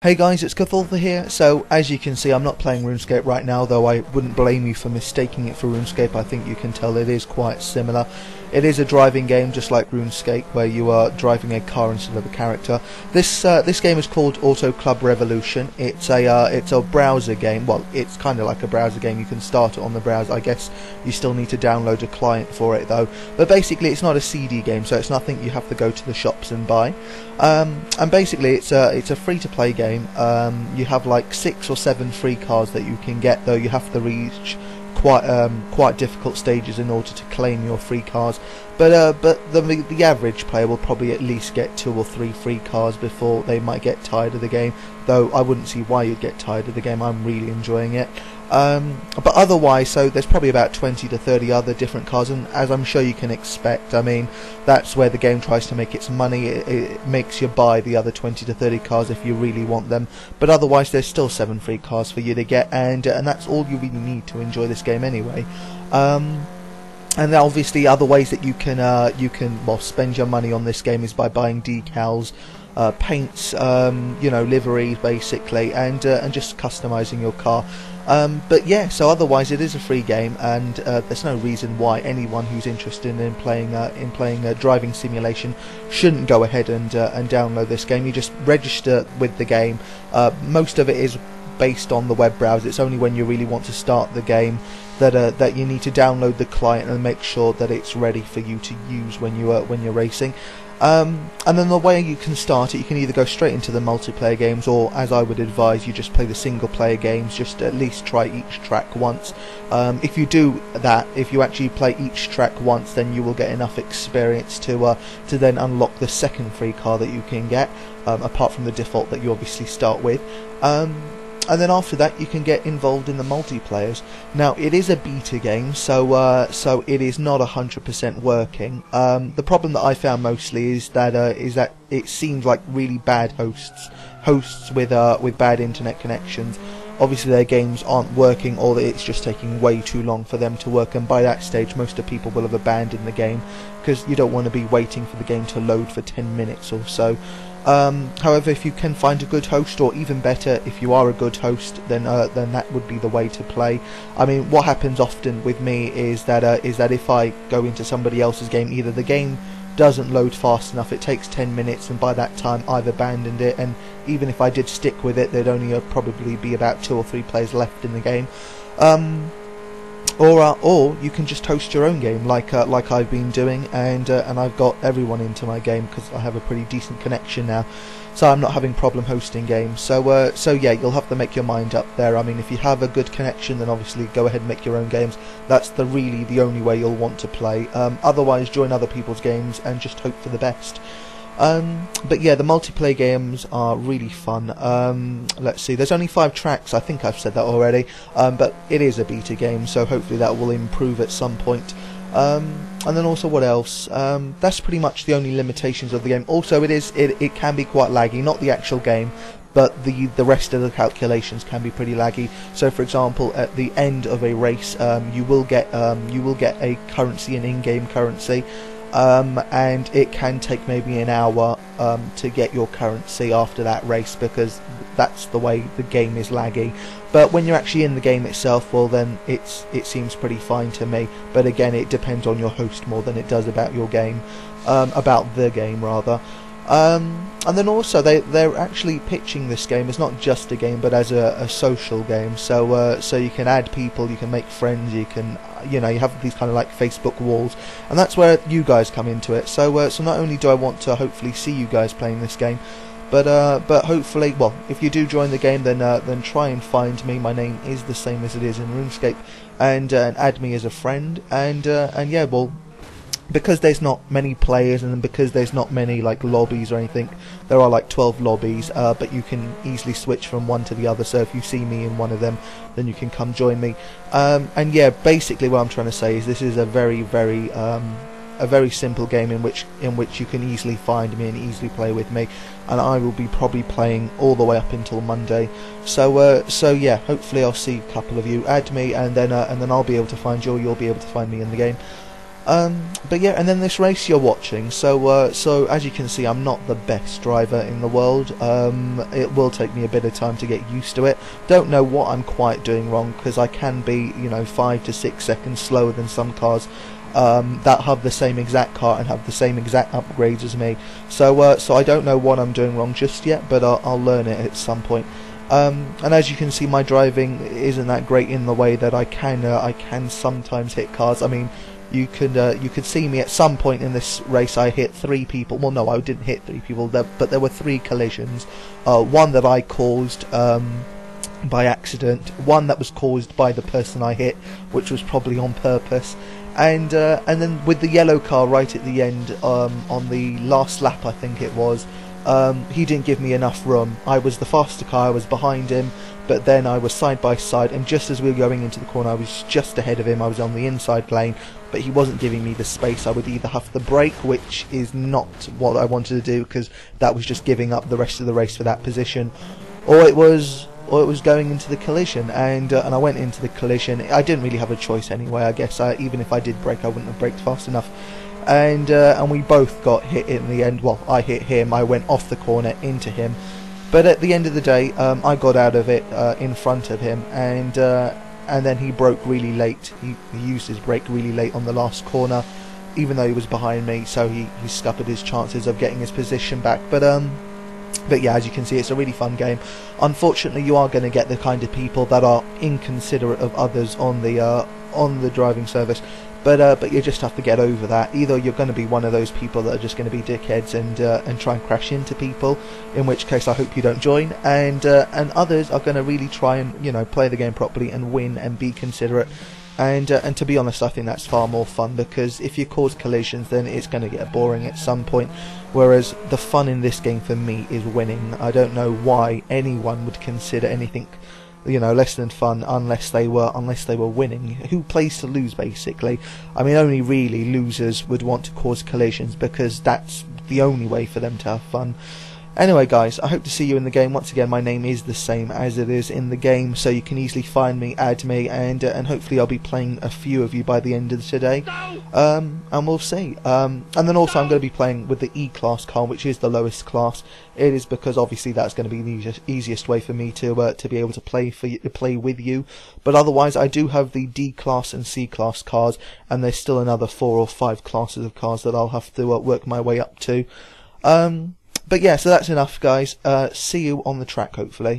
Hey guys, it's Cthulthu here. So, as you can see, I'm not playing RuneScape right now, though I wouldn't blame you for mistaking it for RuneScape. I think you can tell it is quite similar. It is a driving game, just like RuneScape, where you are driving a car instead of a character. This game is called Auto Club Revolution. It's a browser game. Well, it's kind of like a browser game. You can start it on the browser. I guess you still need to download a client for it, though. But basically, it's not a CD game, so it's nothing you have to go to the shops and buy. And basically, it's a free-to-play game. You have like 6 or 7 free cars that you can get, though you have to reach quite difficult stages in order to claim your free cars. But the average player will probably at least get 2 or 3 free cars before they might get tired of the game. Though I wouldn't see why you'd get tired of the game. I'm really enjoying it. But otherwise, so there's probably about 20 to 30 other different cars, and as I'm sure you can expect, I mean, that's where the game tries to make its money. It makes you buy the other 20 to 30 cars if you really want them, but otherwise there's still 7 free cars for you to get, and that's all you really need to enjoy this game anyway. And obviously other ways that you can well, spend your money on this game is by buying decals, paints, liveries basically, and just customizing your car. But yeah, so otherwise it is a free game, and there's no reason why anyone who's interested in playing a driving simulation shouldn't go ahead and download this game. You just register with the game. Most of it is based on the web browser. It's only when you really want to start the game that you need to download the client and make sure that it's ready for you to use when you're racing. And then the way you can start it, you can either go straight into the multiplayer games, or as I would advise, you just play the single player games. Just at least try each track once. If you do that, if you actually play each track once, then you will get enough experience to then unlock the second free car that you can get, apart from the default that you obviously start with. And then after that you can get involved in the multiplayers. Now it is a beta game, so it is not 100% working. The problem that I found mostly is that it seems like really bad hosts with bad internet connections. Obviously their games aren't working, or that it's just taking way too long for them to work, and by that stage most of the people will have abandoned the game, because you don't want to be waiting for the game to load for 10 minutes or so. However, if you can find a good host, or even better, if you are a good host, then that would be the way to play. I mean, what happens often with me is that if I go into somebody else's game, either the game doesn't load fast enough, it takes 10 minutes, and by that time I've abandoned it, and even if I did stick with it, there'd only probably be about 2 or 3 players left in the game. Or you can just host your own game, like I've been doing, and I've got everyone into my game because I have a pretty decent connection now, so I'm not having problem hosting games. So yeah, you'll have to make your mind up there. I mean, if you have a good connection, then obviously go ahead and make your own games. That's really the only way you'll want to play. Otherwise, join other people's games and just hope for the best. But yeah, the multiplayer games are really fun. Let's see, there's only 5 tracks, I think I've said that already, but it is a beta game, so hopefully that will improve at some point. And then also, what else? That's pretty much the only limitations of the game. Also, it can be quite laggy, not the actual game, but the rest of the calculations can be pretty laggy. So for example, at the end of a race, you will get a currency, an in-game currency. And it can take maybe an hour to get your currency after that race, because that's the way the game is laggy. But when you're actually in the game itself, well, then it seems pretty fine to me. But again, it depends on your host more than it does about your game, about the game rather. And then also they're actually pitching this game as not just a game, but as a social game. So you can add people, you can make friends, you can you have these kind of like Facebook walls, and that's where you guys come into it. So not only do I want to hopefully see you guys playing this game, but hopefully, well, if you do join the game, then try and find me. My name is the same as it is in RuneScape, and add me as a friend, and yeah, well, because there's not many players, and because there's not many like lobbies or anything, there are like 12 lobbies, but you can easily switch from one to the other. So if you see me in one of them, then you can come join me. And yeah, basically what I'm trying to say is this is a very simple game in which you can easily find me and easily play with me, and I will be probably playing all the way up until Monday. So yeah, hopefully I'll see a couple of you. Add me, and then I'll be able to find you, or you'll be able to find me in the game. But yeah, and then this race you're watching, so as you can see, I'm not the best driver in the world. It will take me a bit of time to get used to it. Don't know what I'm quite doing wrong, because I can be, 5 to 6 seconds slower than some cars that have the same exact car and have the same exact upgrades as me. So I don't know what I'm doing wrong just yet, but I'll learn it at some point. And as you can see, my driving isn't that great in the way that I can sometimes hit cars. I mean, you could see me at some point in this race. I hit 3 people. Well, no, I didn't hit 3 people, but there were 3 collisions. One that I caused by accident, one that was caused by the person I hit, which was probably on purpose, and then with the yellow car right at the end, on the last lap, I think it was. He didn't give me enough room. I was the faster car, I was behind him, but then I was side by side, and just as we were going into the corner, I was just ahead of him. I was on the inside lane, but he wasn't giving me the space. I would either have to brake, which is not what I wanted to do, because that was just giving up the rest of the race for that position, or it was going into the collision, and I went into the collision. I didn't really have a choice anyway, I guess. Even if I did brake, I wouldn't have braked fast enough. And we both got hit in the end. Well, I hit him, I went off the corner into him, but at the end of the day, I got out of it in front of him, and then he broke really late. He used his brake really late on the last corner, even though he was behind me, so he scuppered his chances of getting his position back. But yeah, as you can see, it's a really fun game. Unfortunately, you are going to get the kind of people that are inconsiderate of others on the driving service. But you just have to get over that. Either you're going to be one of those people that are just going to be dickheads and try and crash into people, in which case I hope you don't join, and others are going to really try and play the game properly and win and be considerate. And to be honest, I think that's far more fun, because if you cause collisions, then it's going to get boring at some point. Whereas the fun in this game for me is winning. I don't know why anyone would consider anything less than fun unless they were winning. Who plays to lose, basically? I mean, only really losers would want to cause collisions, because that's the only way for them to have fun. Anyway, guys, I hope to see you in the game. Once again, my name is the same as it is in the game, so you can easily find me, add me, and hopefully I'll be playing a few of you by the end of today. And we'll see. And then also I'm going to be playing with the E-class car, which is the lowest class. It is because obviously that's going to be the easiest way for me to be able to play with you. But otherwise, I do have the D-class and C-class cars, and there's still another 4 or 5 classes of cars that I'll have to work my way up to. But yeah, so that's enough, guys. See you on the track, hopefully.